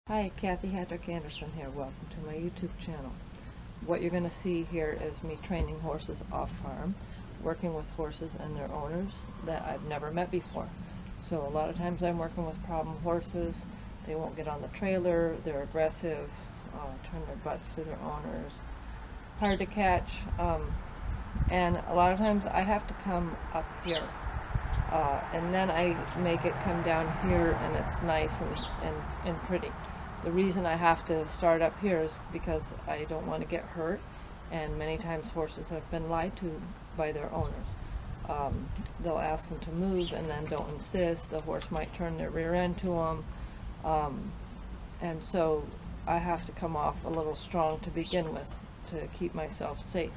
Hi, Kathy Hatrick-Anderson here. Welcome to my YouTube channel. What you're going to see here is me training horses off-farm, working with horses and their owners that I've never met before. So a lot of times I'm working with problem horses. They won't get on the trailer, they're aggressive, turn their butts to their owners, hard to catch, and a lot of times I have to come up here. And then I make it come down here and it's nice and pretty. The reason I have to start up here is because I don't want to get hurt, and many times horses have been lied to by their owners. They'll ask them to move and then don't insist. The horse might turn their rear end to them, and so I have to come off a little strong to begin with to keep myself safe.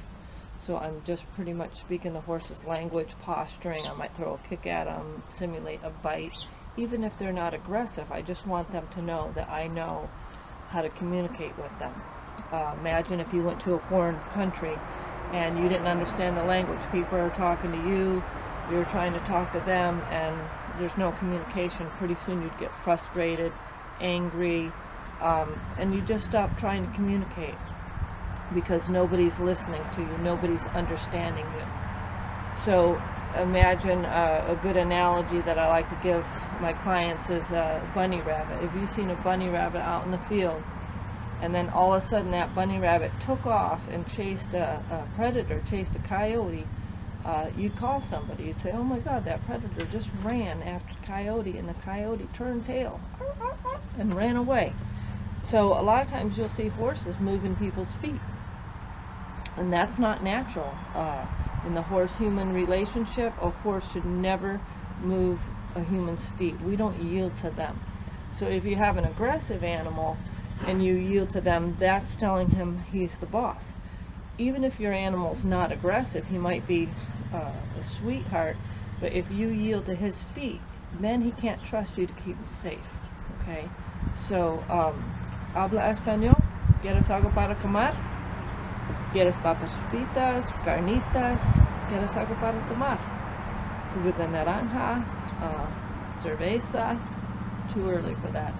So I'm just pretty much speaking the horse's language, posturing. I might throw a kick at them, simulate a bite. Even if they're not aggressive, I just want them to know that I know how to communicate with them. Imagine if you went to a foreign country and you didn't understand the language. People are talking to you, you're trying to talk to them, and there's no communication. Pretty soon you'd get frustrated, angry, and you just stop trying to communicate because nobody's listening to you, nobody's understanding you. So imagine a good analogy that I like to give my clients is a bunny rabbit. If you've seen a bunny rabbit out in the field and then all of a sudden that bunny rabbit took off and chased a predator, chased a coyote, you'd call somebody. You'd say, oh my God, that predator just ran after the coyote, and the coyote turned tail and ran away. So a lot of times you'll see horses moving people's feet, and that's not natural. In the horse-human relationship, a horse should never move a human's feet. We don't yield to them. So if you have an aggressive animal and you yield to them, that's telling him he's the boss. Even if your animal's not aggressive, he might be a sweetheart, but if you yield to his feet, then he can't trust you to keep him safe. Okay? So, habla español, ¿quieres algo para comer? ¿Quieres papas fritas, carnitas? ¿Quieres algo para tomar? Jugo de naranja, cerveza? It's too early for that.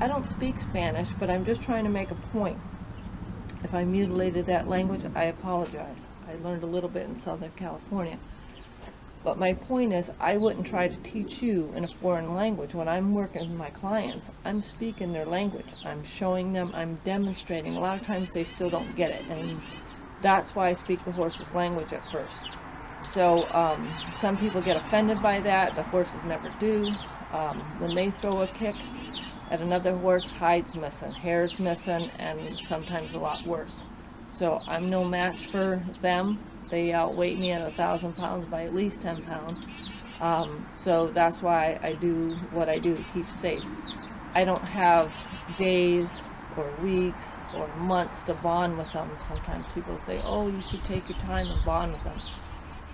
I don't speak Spanish, but I'm just trying to make a point. If I mutilated that language, I apologize. I learned a little bit in Southern California. But my point is, I wouldn't try to teach you in a foreign language. When I'm working with my clients, I'm speaking their language. I'm showing them, I'm demonstrating. A lot of times they still don't get it, and that's why I speak the horse's language at first. So some people get offended by that. The horses never do. When they throw a kick at another horse, hide's missing, hair's missing, and sometimes a lot worse. So I'm no match for them. They outweigh me at 1,000 pounds by at least 10 pounds. So that's why I do what I do to keep safe. I don't have days or weeks or months to bond with them. Sometimes people say, oh, you should take your time and bond with them.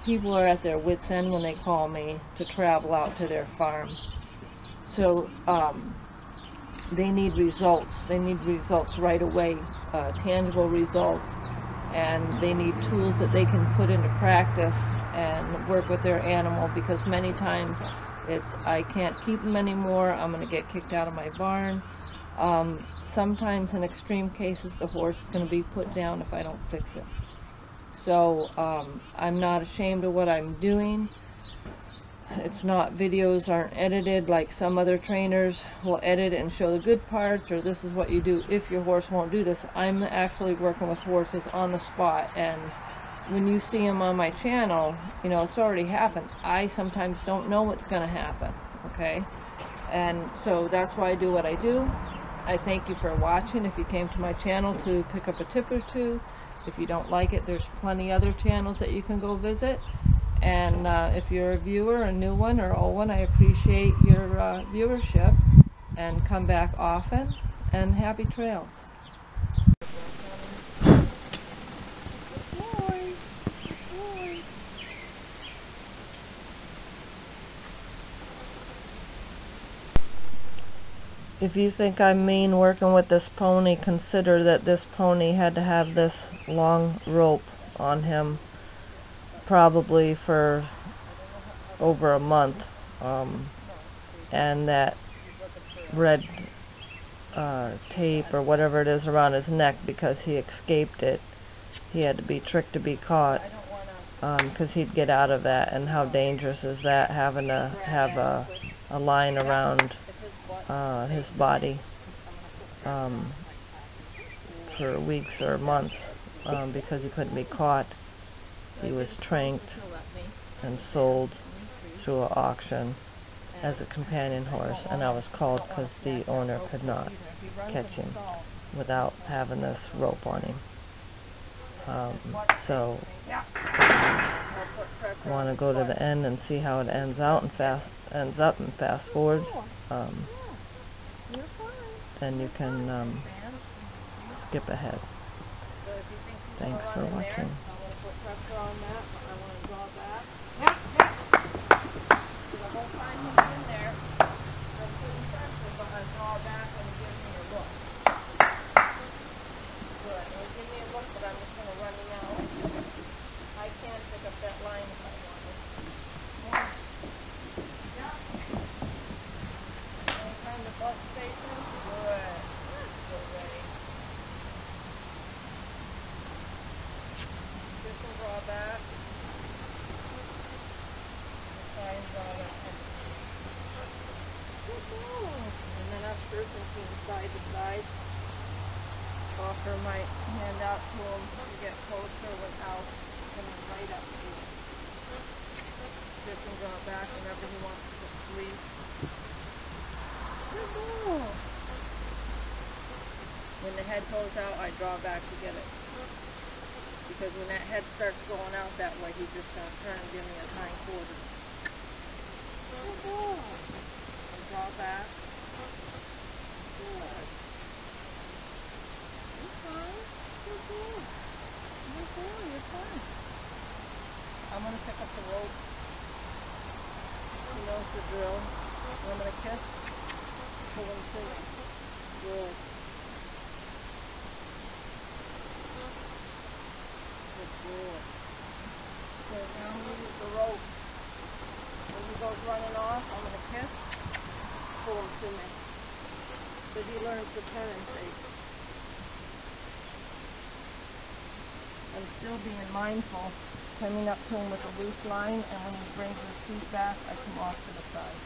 People are at their wits' end when they call me to travel out to their farm. So they need results. They need results right away, tangible results. And they need tools that they can put into practice and work with their animal, because many times it's, I can't keep them anymore, I'm going to get kicked out of my barn. Sometimes in extreme cases the horse is going to be put down if I don't fix it. So I'm not ashamed of what I'm doing. It's not, videos aren't edited like some other trainers will edit and show the good parts, or this is what you do if your horse won't do this. I'm actually working with horses on the spot, and when you see them on my channel, you know, it's already happened. I sometimes don't know what's going to happen, okay? And so that's why I do what I do. I thank you for watching. If you came to my channel to pick up a tip or two, if you don't like it, there's plenty other channels that you can go visit. And if you're a viewer, a new one or old one, I appreciate your viewership, and come back often, and happy trails. If you think I'm mean working with this pony, consider that this pony had to have this long rope on him probably for over a month, and that red tape or whatever it is around his neck because he escaped it. He had to be tricked to be caught because he'd get out of that. And how dangerous is that, having to have a line around his body for weeks or months because he couldn't be caught. He was tranked and sold through an auction as a companion horse, and I was called because the owner could not catch him without having this rope on him. So I want to go to the end and see how it ends up and fast forward. Then you can skip ahead. Thanks for watching. Back. And then I'm surfing from side to side. Offer my hand out to him to get closer without coming right up to him. Surf and draw back whenever he wants to sleep. Good boy. When the head goes out, I draw back to get it. Because when that head starts going out that way, he's just going to turn and give me his hind quarters. Good boy. And draw back. Good. You're fine. Good boy. Good boy. You're fine. I'm going to pick up the rope. He knows the drill. And I'm going to kiss. Pull him to me. Good. So now we use the rope. When he goes running off, I'm going to kiss, pull him to me. So he learns to turn, see. I'm still being mindful, coming up to him with a loose line, and when he brings his feet back, I come off to the side.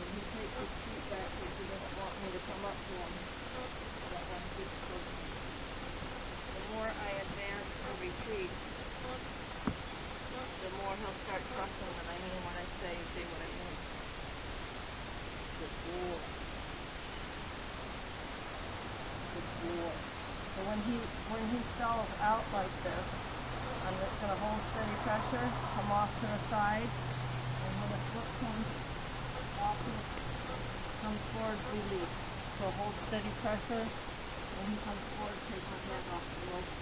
When he takes his feet back, because he doesn't want me to come up to him, I don't want to get close to him. The more I advance and retreat, the more he'll start trusting that I mean what I say what I mean. Good boy. Good boy. So when he stalls out like this, I'm just going to hold steady pressure, come off to the side, and when the foot comes off, comes forward, release. So hold steady pressure. When he comes forward, take my hand off the rope.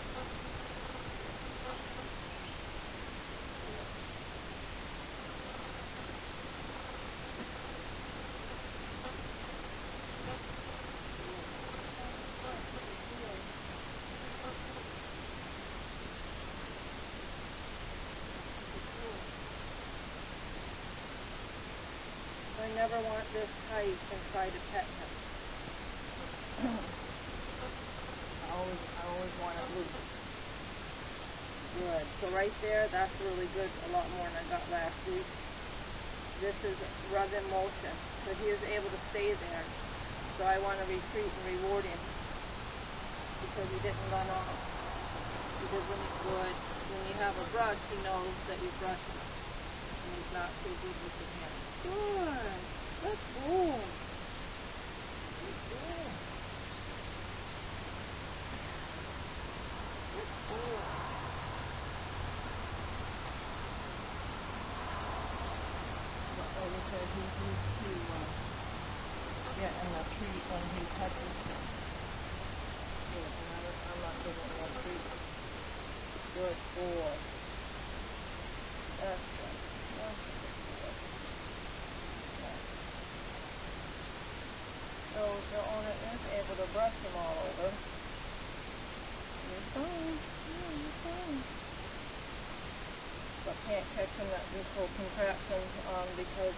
I never want this tight and try to pet him. I always want it loose. Good. So right there, that's really good. A lot more than I got last week. This is rub in motion. So he was able to stay there. So I want to retreat and reward him because he didn't run off. Because when you have a brush, he knows that you brush him. And he's not too good with his hands. Good. Good boy. Good boy. Like I said, he's used to getting a treat when he touches him. Good, and I'm not giving him a treat. Good boy. That's good. That's good. So the owner is able to brush him all over. You're fine. Yeah, you're fine. But can't catch him at these little contraptions because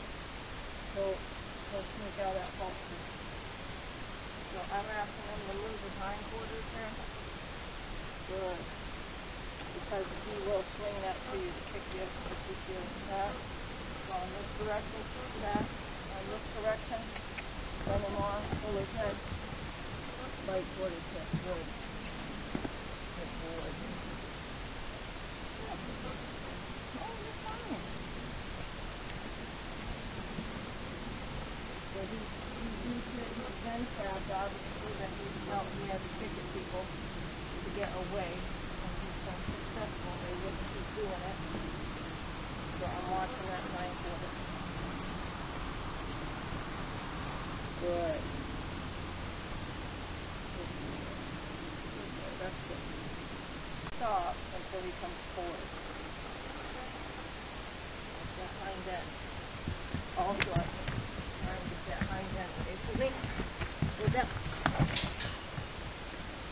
he'll sneak out at halter. So I'm asking him to move his hindquarters here. Good. Because he will swing that to you to kick you if you feel that. So in this direction, that. In this direction, bend him on, pull his head. Right toward his hip. Good. Good boy. Oh, you're fine. So he's been trapped, obviously, that he felt he had to kick at people to get away. And he's been successful. They wouldn't keep doing it. So I'm watching that hindquarter. Good. That's good. Stop until he comes forward. That hind end. Also, I'm trying to get that hind end away from me. Go down.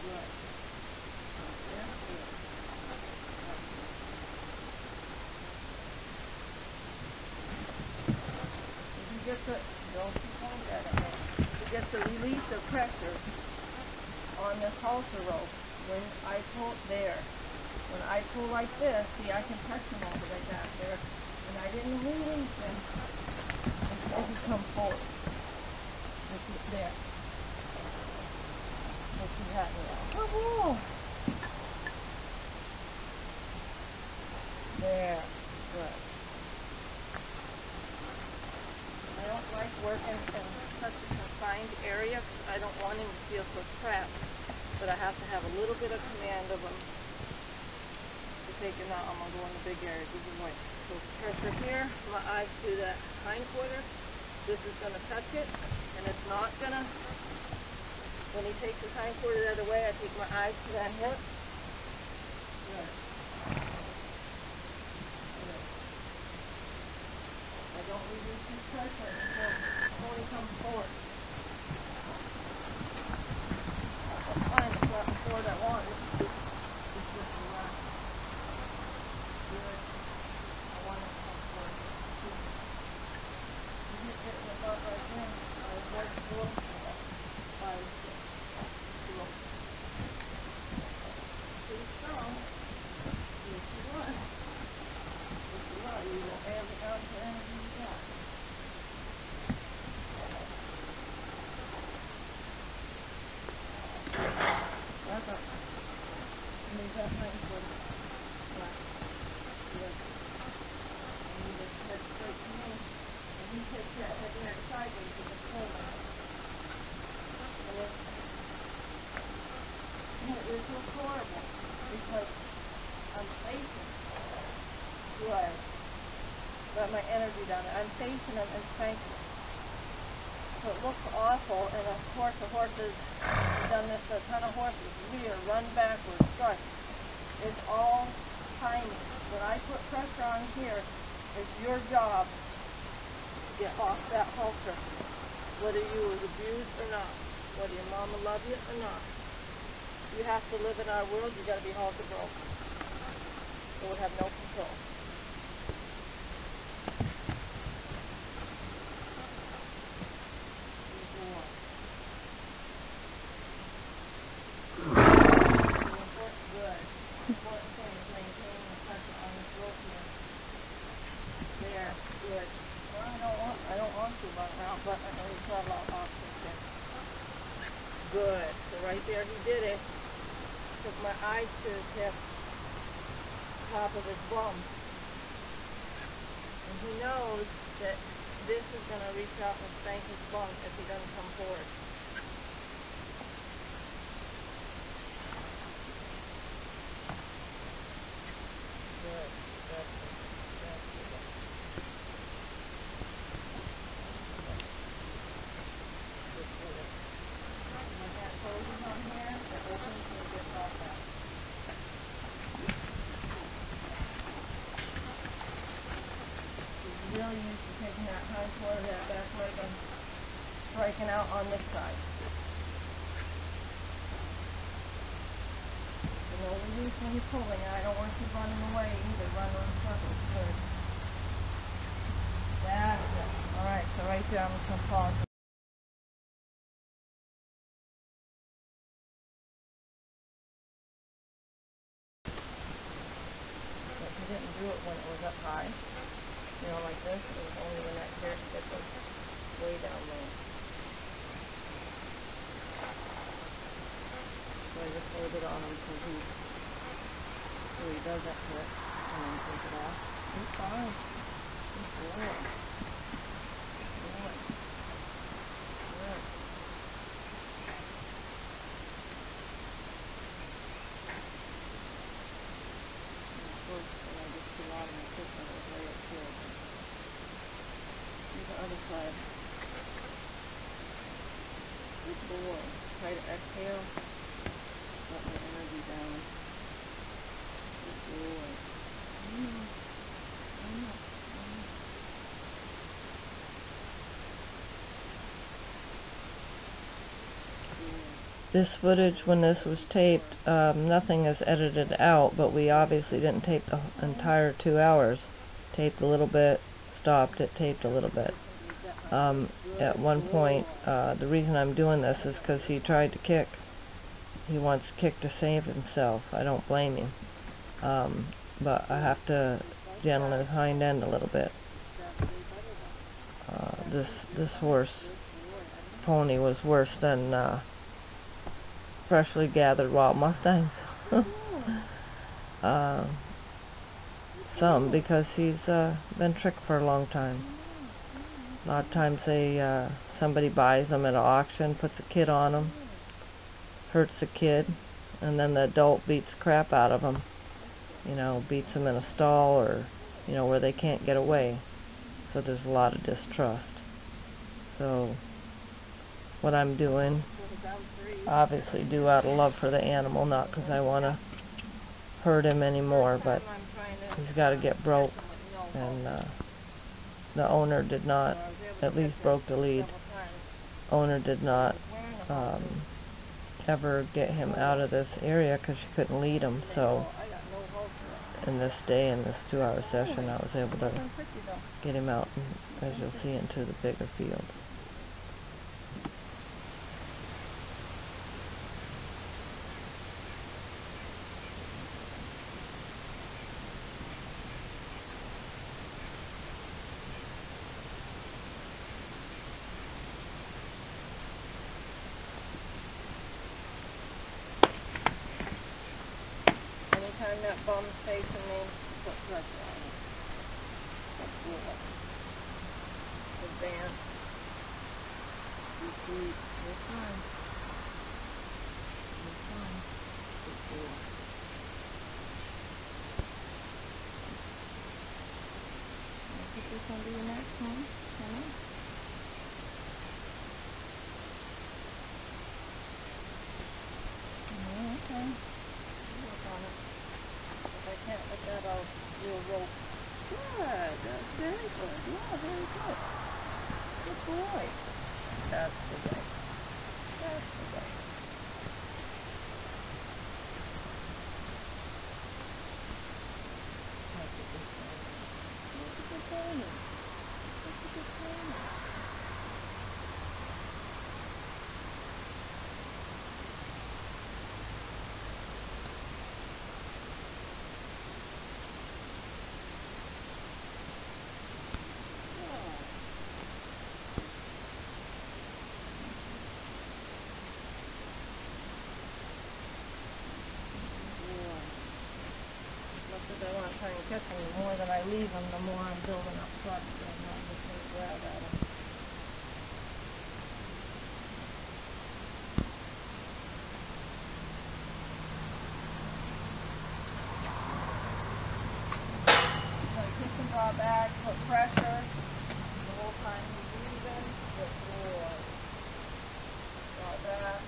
Good. Yeah, good. If you get the, don't you point that at me. You get the release of pressure on this halter rope. When I pull there, when I pull like this, see, I can touch him all the way back there, and I didn't release him until he comes forward. Which is there. Which he had me out. Oh, there. Good. I don't like working in such a confined area because I don't want him to feel so trapped. But I have to have a little bit of command of him to take him out. I'm going to go in the big area, give him away. So pressure here, my eyes to that hindquarter. This is going to touch it, and it's not going to, when he takes his hindquarter the other way, I take my eyes to that hip. Good. Good. I don't reduce his pressure until he comes forward. Fine, it's not the forward I want. It's just the left. Good. I want it to come forward. You hit it in the butt right there. I avoid the blow. Pretty strong. Yes, you are. Yes, you are. You will add the ounce of energy you got. Back up. Move that hindquarter. Back. Good. And you just head straight to me. And he takes that head near sideways with the swing. And it was horrible because I'm facing. Good. Got my energy down there. I'm facing him and spanking him. So it looks awful, and of course the horses, I've done this to a ton of horses, rear, run backwards, strut. It's all timing. When I put pressure on here, it's your job to get off that halter, whether you was abused or not, whether your mama loved you or not. You have to live in our world, you got to be halter broke. It would have no control. Important thing is maintaining the pressure on this rope here. There, good. Well, I don't want to run around, but I know there's not a lot of options here. Good. So right there he did it. Took my eyes to his hip, top of his bum. And he knows that this is going to reach out and spank his bum if he doesn't come forward. Good. That's it. That's it. Just do it. When that closes on here, it opens and it gets off that. He's really used to taking that hindquarter, that back leg, and striking out on this side. No release when you're pulling, and I don't want you running away either, running in circles. Good. That's it. Alright, so right there I'm just going to pause. when it was up high. You know, like this, it was only when that dirt dip was way down low. So I just hold it on him till he does that to it, and then take it off. He's fine. Good boy. Good boy. Good. And I just came out of my kitchen, it was way up here. Here's the other side. Good boy. Try to exhale. Let my energy down. Good boy. This footage, when this was taped, nothing is edited out, but we obviously didn't tape the entire 2 hours. Taped a little bit, stopped it, taped a little bit. At one point, the reason I'm doing this is because he tried to kick. He wants to kick to save himself. I don't blame him. But I have to gentle his hind end a little bit. This horse, pony, was worse than freshly gathered wild mustangs. Some, because he's been tricked for a long time. A lot of times somebody buys them at an auction, puts a kid on them, hurts the kid, and then the adult beats crap out of them. You know, beats them in a stall, or, you know, where they can't get away. So there's a lot of distrust. So what I'm doing, obviously do out of love for the animal, not because I want to hurt him anymore, but he's got to get broke, and the owner did not, at least broke the lead. Owner did not ever get him out of this area because she couldn't lead him. So in this day, in this 2-hour session, I was able to get him out, as you'll see, into the bigger field. Anytime that bum's facing me, put pressure on it. Advance. Repeat. You're fine. You're fine. Good boy. I'll put this under your neck, huh? Okay. Work on it. If I can't let that out, do a rope. Good. That's very good. Yeah, very good. Good boy. That's the way. That's the way. That's a good pony. That's a good pony. That's a good pony. I want to try and catch him. The more that I leave him, the more I'm building up trust, so I'm not just going to grab at him. So I kick and draw back, put pressure the whole time he's moving. Good boy. Draw back.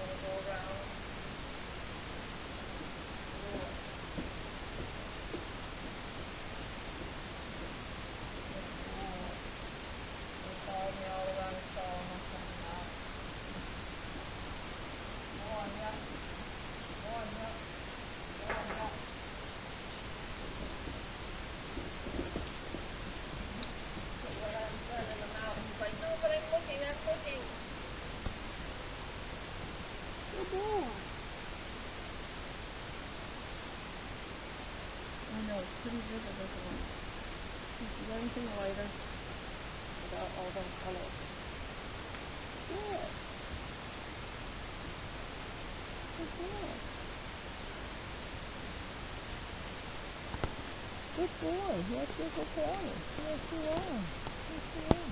Go around. Follow me all around the stall and I'm coming out. Go on, yeah. Go on, yeah. pretty vivid as well. This is anything lighter without all them colors. Good. Good boy. Good boy. Yes, you're good boy. Yes, you are. Yes, you are.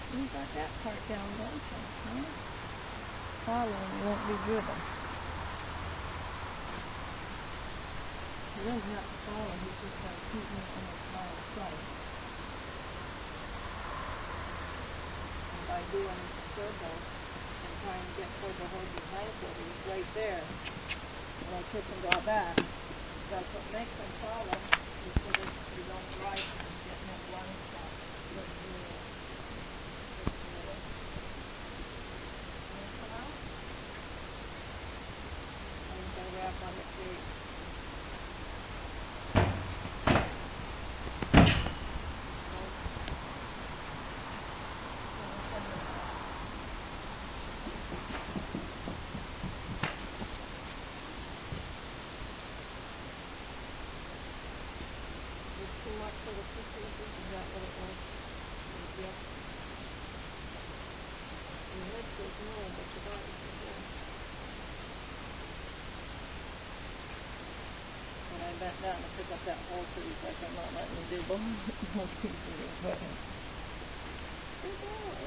You got that part down, don't you? Huh? Following won't be driven. He doesn't have to follow, he's just got to keep moving his line of sight. And by doing circles and trying to get toward the horse's hindfoot, he's right there. When I kick and draw back, that's what makes him follow, is so that you don't drive him and get him running stuff. Wrap on the cage. It's too much for the sisters, is that what it was? Yep. The head says no, but the body says yes. When I bent down to pick up that horse, he's like, I'm not letting you do both pieces of equipment. Good boy.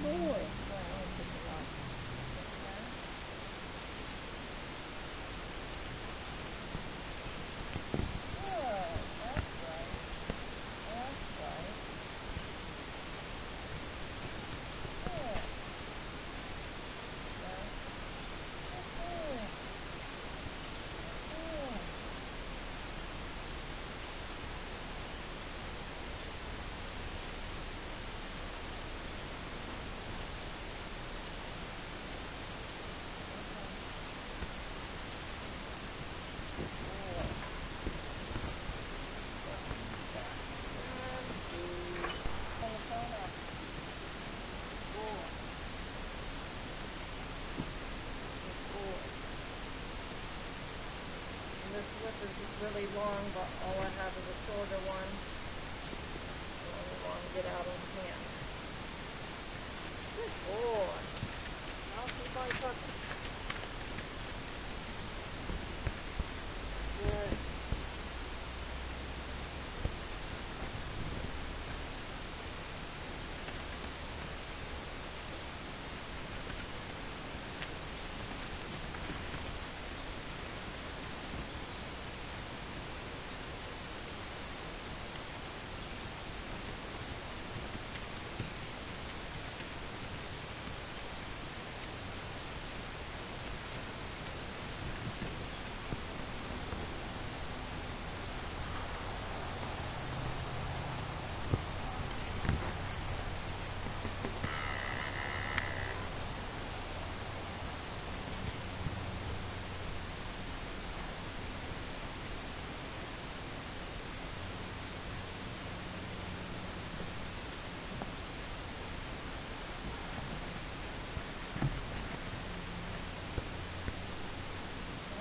boy. This whip is really long, but all I have is a shorter one. I only want to get out on hand. Good boy. Now keep on cooking. Good.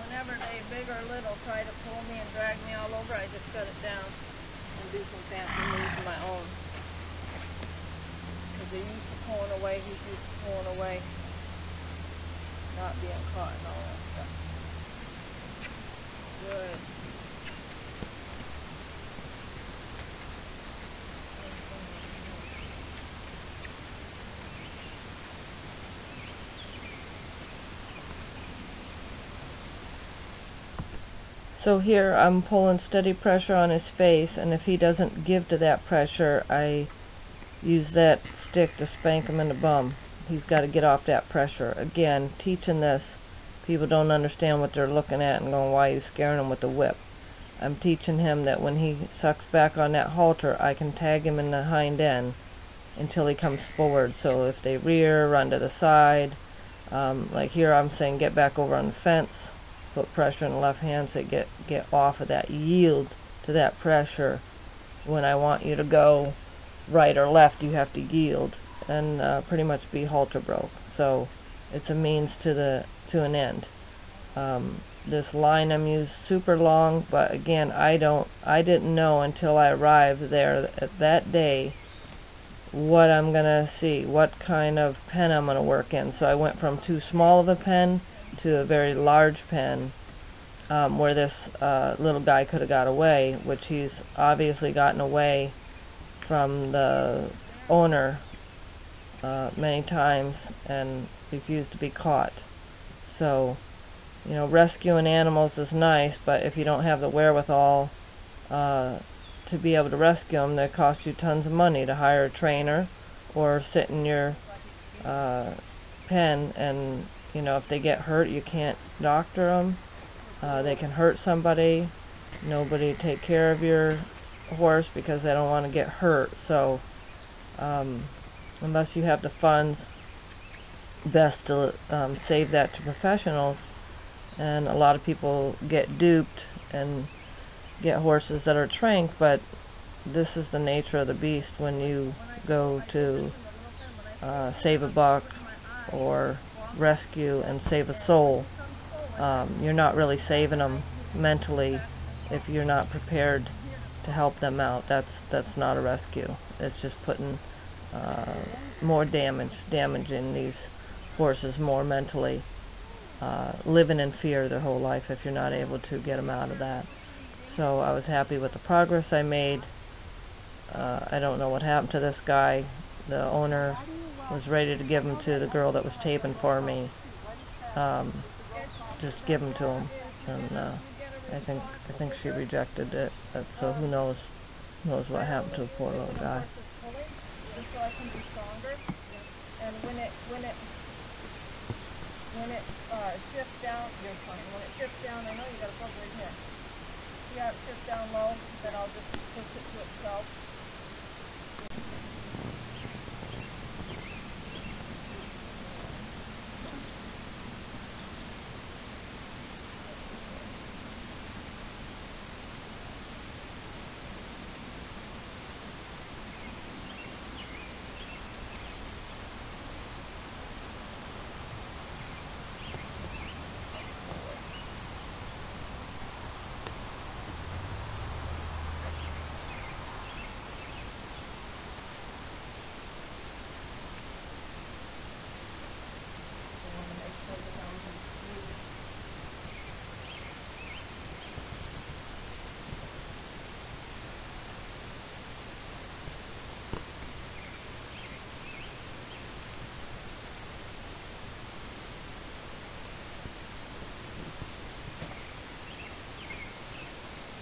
Whenever they, big or little, try to pull me and drag me all over, I just shut it down and do some fancy moves of my own. Because they're used to pulling away, he's used to pulling away, not being caught and all that stuff. Good. So here I'm pulling steady pressure on his face, and if he doesn't give to that pressure, I use that stick to spank him in the bum. He's got to get off that pressure. Again, teaching this, people don't understand what they're looking at and going, why are you scaring him with the whip? I'm teaching him that when he sucks back on that halter, I can tag him in the hind end until he comes forward. So if they rear, run to the side, like here I'm saying get back over on the fence, put pressure in the left hand so get off of that, yield to that pressure. When I want you to go right or left, you have to yield and pretty much be halter broke. So it's a means to an end. This line I'm used super long, but again I didn't know until I arrived there at that day what I'm gonna see, what kind of pen I'm gonna work in. So I went from too small of a pen to a very large pen, where this little guy could have got away, which he's obviously gotten away from the owner many times and refused to be caught. So, you know, rescuing animals is nice, but if you don't have the wherewithal to be able to rescue them, that costs you tons of money to hire a trainer or sit in your pen, and you know, if they get hurt, you can't doctor them. They can hurt somebody. Nobody take care of your horse because they don't want to get hurt. So unless you have the funds, best to save that to professionals. And a lot of people get duped and get horses that are trained, but this is the nature of the beast when you go to save a buck or rescue and save a soul. You're not really saving them mentally if you're not prepared to help them out. That's not a rescue. It's just putting more damaging these horses more mentally, living in fear their whole life if you're not able to get them out of that. So I was happy with the progress I made. I don't know what happened to this guy. The owner was ready to give them to the girl that was taping for me. Just give them to him, and I think she rejected it. So who knows what happened to the poor little guy. Just so I can be stronger. And when it shifts down, you're fine. When it shifts down, I know you got a bug right here. See how it shifts down low? Then I'll just push it to itself.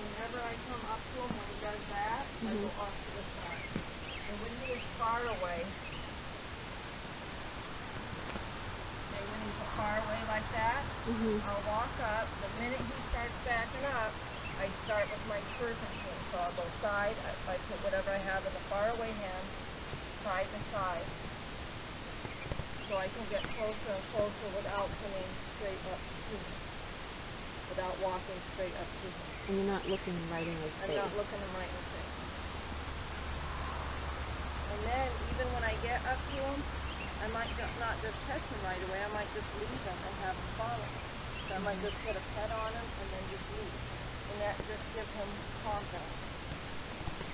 Whenever I come up to him when he does that, I go off to the side. And when he is far away, okay, when he's far away like that, I'll walk up. The minute he starts backing up, I start with my serpent tool. So I'll go side, I put whatever I have in the far away hand, side to side. So I can get closer and closer without coming straight up to him. Without walking straight up to him. And you're not looking right in his face. I'm not looking him right in the face. And then, even when I get up to him, I might not just touch him right away. I might just leave him and have him follow. So I might just put a pet on him and then just leave. And that just gives him confidence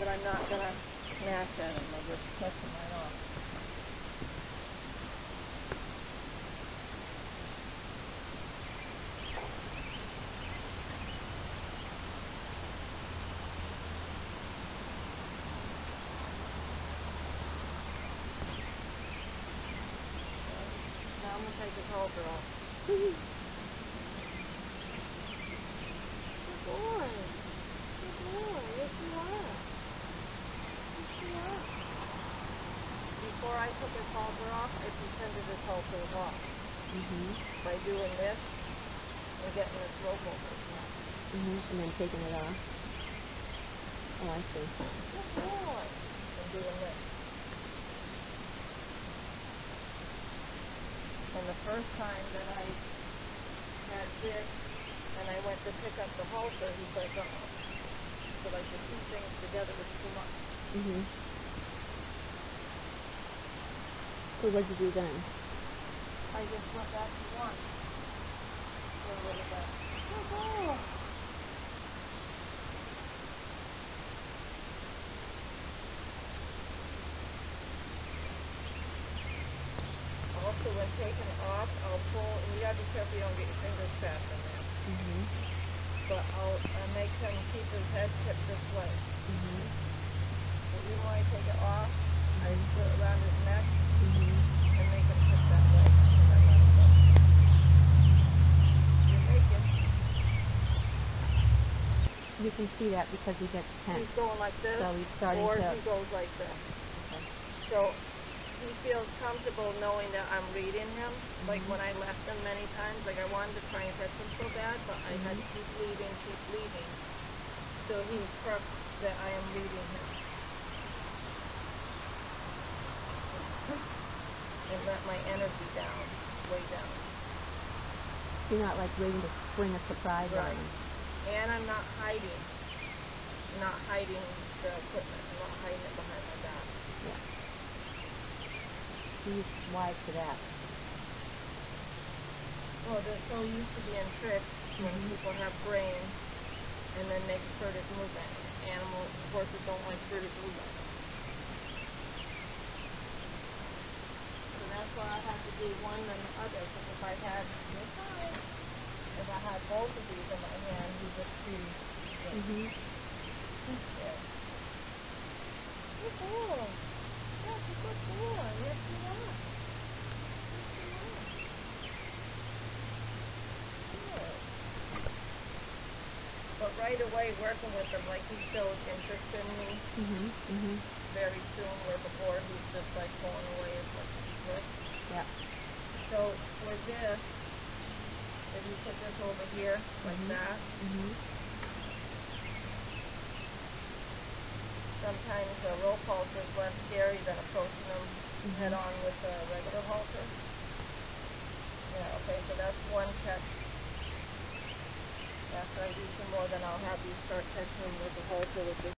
that I'm not going to snatch at him. I'll just touch him right off. I'm going to take his halter off. Good boy. Good boy. Yes, you are. Yes, you are. Before I took his halter off, I pretended his halter was off. By doing this and getting this rope over his neck. And then taking it off. Oh, I see. Good boy. And doing this. And the first time that I had this, and I went to pick up the halter, he's like, uh-oh. So like the two things together was too much. So what did you do then? I just went back to one. For a little bit. Good boy. Also, when taking it off, I'll pull, and you gotta be careful you don't get your fingers trapped in there. But I'll make him keep his head tipped this way. But even when I take it off, I put it around his neck and make him tip that way. You're making. You can see that because he gets tense. He's going like this, So he's starting or to... he goes like this. Okay. So he feels comfortable knowing that I'm reading him. Like when I left him many times, like I wanted to try and catch him so bad, but I had to keep leaving. So he trusts that I am reading him. And let my energy down, way down. You're not like waiting to spring a surprise on him. And I'm not hiding the equipment. I'm not hiding it behind my back. Yeah. He's wise to that. Well, they're so used to being tricked when people have brains and then make furtive movement. Animals, horses don't like furtive movement. So that's why I have to do one and the other, because if I had both of these in my hand, he would see. Yeah. Good boy. Yes, a good boy. Yes, you are. right away working with him, like he showed interest in me. Very soon, where before he's just like pulling away as much as he could. Yeah. So with this, if you put this over here like that, sometimes a rope halter is less scary than approaching them head on with a regular halter. Yeah, okay, so that's one catch. After I do some more, then I'll have you start catching them with the halter with this.